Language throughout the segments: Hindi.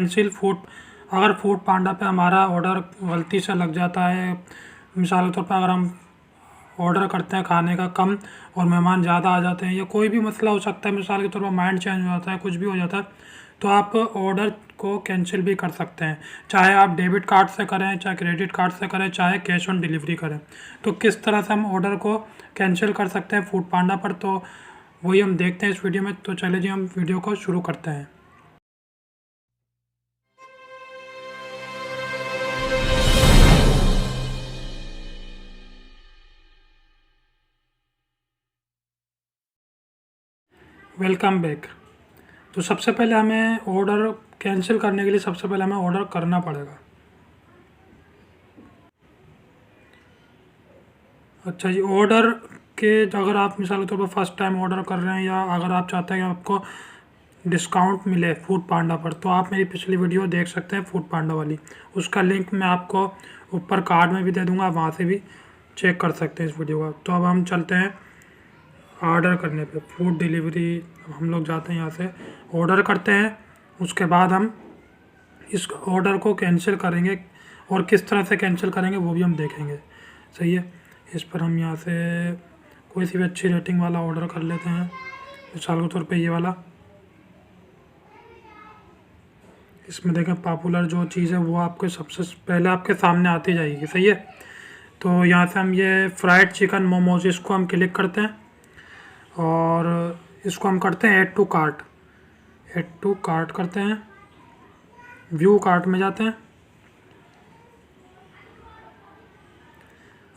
कैंसिल फूड, अगर फूड पांडा पे हमारा ऑर्डर गलती से लग जाता है, मिसाल के तौर पर अगर हम ऑर्डर करते हैं खाने का कम और मेहमान ज़्यादा आ जाते हैं या कोई भी मसला हो सकता है, मिसाल के तौर पर माइंड चेंज हो जाता है, कुछ भी हो जाता है, तो आप ऑर्डर को कैंसिल भी कर सकते हैं। चाहे आप डेबिट कार्ड से करें, चाहे क्रेडिट कार्ड से करें, चाहे कैश ऑन डिलीवरी करें। तो किस तरह से हम ऑर्डर को कैंसिल कर सकते हैं फूड पांडा पर, तो वही हम देखते हैं इस वीडियो में। तो चलिए जी हम वीडियो को शुरू करते हैं। Welcome back. तो सबसे पहले हमें ऑर्डर कैंसिल करने के लिए सबसे पहले हमें ऑर्डर करना पड़ेगा। अच्छा जी, ऑर्डर के अगर आप मिसाल के तौर पर फर्स्ट टाइम ऑर्डर कर रहे हैं या अगर आप चाहते हैं कि आपको डिस्काउंट मिले फूड पांडा पर, तो आप मेरी पिछली वीडियो देख सकते हैं फूड पांडा वाली। उसका लिंक मैं आपको ऊपर कार्ड में भी दे दूंगा, वहाँ से भी चेक कर सकते हैं इस वीडियो का। तो अब हम चलते हैं ऑर्डर करने पे, फूड डिलीवरी हम लोग जाते हैं, यहाँ से ऑर्डर करते हैं। उसके बाद हम इस ऑर्डर को कैंसिल करेंगे और किस तरह से कैंसिल करेंगे वो भी हम देखेंगे। सही है, इस पर हम यहाँ से कोई सी भी अच्छी रेटिंग वाला ऑर्डर कर लेते हैं, मिसाल के तौर पे ये वाला। इसमें देखें पॉपुलर जो चीज़ है वो आपके सबसे पहले आपके सामने आती जाएगी। सही है, तो यहाँ से हम ये फ्राइड चिकन मोमोज, इसको हम क्लिक करते हैं और इसको हम करते हैं add to cart. Add to cart करते हैं, व्यू कार्ट में जाते हैं।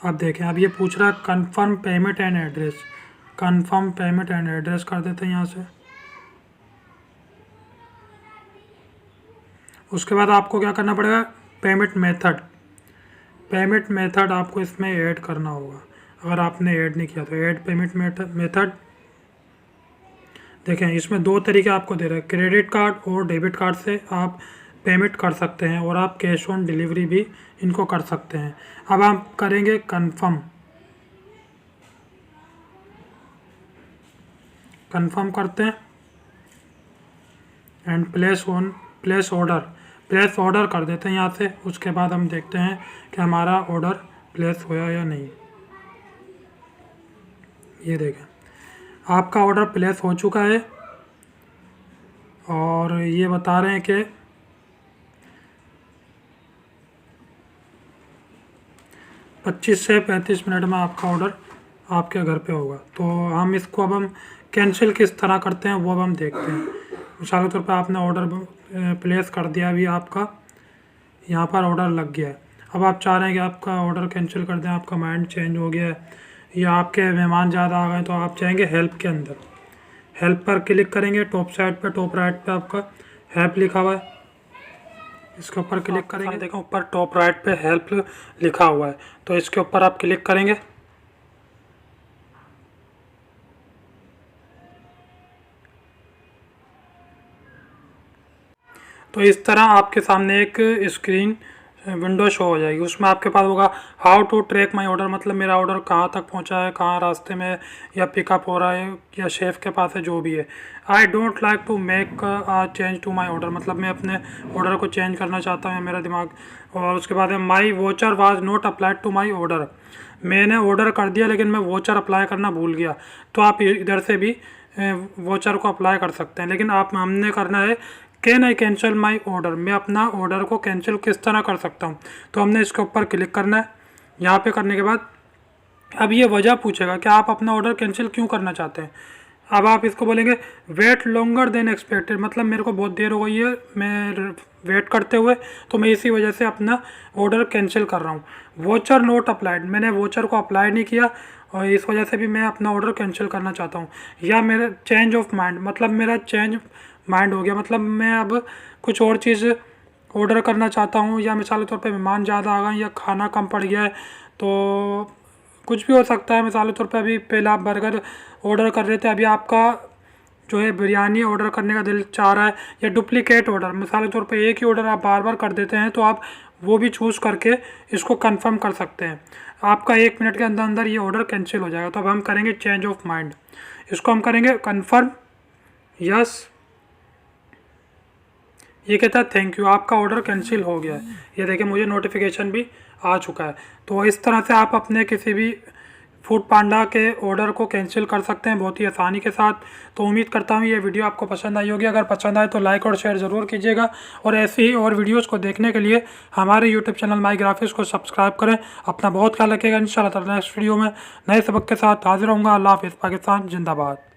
अब देखें, अब ये पूछ रहा है confirm payment and address. Confirm payment and address कर देते हैं यहाँ से। उसके बाद आपको क्या करना पड़ेगा, पेमेंट मेथड। पेमेंट मेथड आपको इसमें ऐड करना होगा, अगर आपने ऐड नहीं किया तो। ऐड पेमेंट मेथड देखें, इसमें दो तरीके आपको दे रहे हैं, क्रेडिट कार्ड और डेबिट कार्ड से आप पेमेंट कर सकते हैं और आप कैश ऑन डिलीवरी भी इनको कर सकते हैं। अब आप करेंगे कंफर्म। कंफर्म करते हैं एंड प्लेस ऑर्डर कर देते हैं यहाँ से। उसके बाद हम देखते हैं कि हमारा ऑर्डर प्लेस होया या नहीं। ये देखें, आपका ऑर्डर प्लेस हो चुका है और ये बता रहे हैं कि 25 से 35 मिनट में आपका ऑर्डर आपके घर पे होगा। तो हम इसको अब हम कैंसिल किस तरह करते हैं वो अब हम देखते हैं। मिसाल के तौर पर आपने ऑर्डर प्लेस कर दिया, अभी आपका यहाँ पर ऑर्डर लग गया है। अब आप चाह रहे हैं कि आपका ऑर्डर कैंसिल कर दें, आपका माइंड चेंज हो गया है या आपके मेहमान ज़्यादा आ गए, तो आप चाहेंगे हेल्प के अंदर। हेल्प पर क्लिक करेंगे, टॉप साइड पे टॉप राइट पे आपका हेल्प लिखा हुआ है, इसके ऊपर क्लिक करेंगे। देखो ऊपर टॉप राइट पे हेल्प लिखा हुआ है, तो इसके ऊपर आप क्लिक करेंगे। तो इस तरह आपके सामने एक स्क्रीन विंडो शो हो जाएगी, उसमें आपके पास होगा how to track my order, मतलब मेरा ऑर्डर कहाँ तक पहुँचा है, कहाँ रास्ते में या पिकअप हो रहा है या शेफ़ के पास है, जो भी है। I don't like to make a change to my order, मतलब मैं अपने ऑर्डर को चेंज करना चाहता हूँ, मेरा दिमाग। और उसके बाद है my voucher was not applied to my order, मैंने ऑर्डर कर दिया लेकिन मैं वोचर अप्लाई करना भूल गया। तो आप इधर से भी वोचर को अप्लाई कर सकते हैं, लेकिन आप हमने करना है can I cancel my order, मैं अपना ऑर्डर को कैंसिल किस तरह कर सकता हूँ। तो हमने इसके ऊपर क्लिक करना है। यहाँ पे करने के बाद अब ये वजह पूछेगा कि आप अपना ऑर्डर कैंसिल क्यों करना चाहते हैं। अब आप इसको बोलेंगे वेट लॉन्गर देन एक्सपेक्टेड, मतलब मेरे को बहुत देर हो गई है मैं वेट करते हुए, तो मैं इसी वजह से अपना ऑर्डर कैंसिल कर रहा हूँ। वोचर नोट अप्लाइड, मैंने वोचर को अप्लाई नहीं किया और इस वजह से भी मैं अपना ऑर्डर कैंसिल करना चाहता हूँ। या मेरा चेंज ऑफ माइंड, मतलब मेरा चेंज माइंड हो गया, मतलब मैं अब कुछ और चीज़ ऑर्डर करना चाहता हूँ, या मिसाल के तौर पे मेहमान ज़्यादा आ गए या खाना कम पड़ गया है, तो कुछ भी हो सकता है। मिसाल के तौर पे अभी पहले आप बर्गर ऑर्डर कर रहे थे, अभी आपका जो है बिरयानी ऑर्डर करने का दिल चाह रहा है, या डुप्लीकेट ऑर्डर, मिसाल के तौर पे एक ही ऑर्डर आप बार बार कर देते हैं, तो आप वो भी चूज़ करके इसको कंफर्म कर सकते हैं। आपका 1 मिनट के अंदर अंदर ये ऑर्डर कैंसिल हो जाएगा। तो अब हम करेंगे चेंज ऑफ माइंड, इसको हम करेंगे कन्फर्म, यस, ये कहता है थैंक यू, आपका ऑर्डर कैंसिल हो गया है। ये देखिए मुझे नोटिफिकेशन भी आ चुका है। तो इस तरह से आप अपने किसी भी फूड पांडा के ऑर्डर को कैंसिल कर सकते हैं बहुत ही आसानी के साथ। तो उम्मीद करता हूँ ये वीडियो आपको पसंद आई होगी। अगर पसंद आए तो लाइक और शेयर ज़रूर कीजिएगा, और ऐसी ही और वीडियोस को देखने के लिए हमारे यूट्यूब चैनल माई ग्राफिक्स को सब्सक्राइब करें। अपना बहुत ख्याल रखिएगा। इंशाल्लाह नेक्स्ट वीडियो में नए सबक के साथ हाजिर होऊंगा। अल्लाह हाफिज़। पाकिस्तान जिंदाबाद।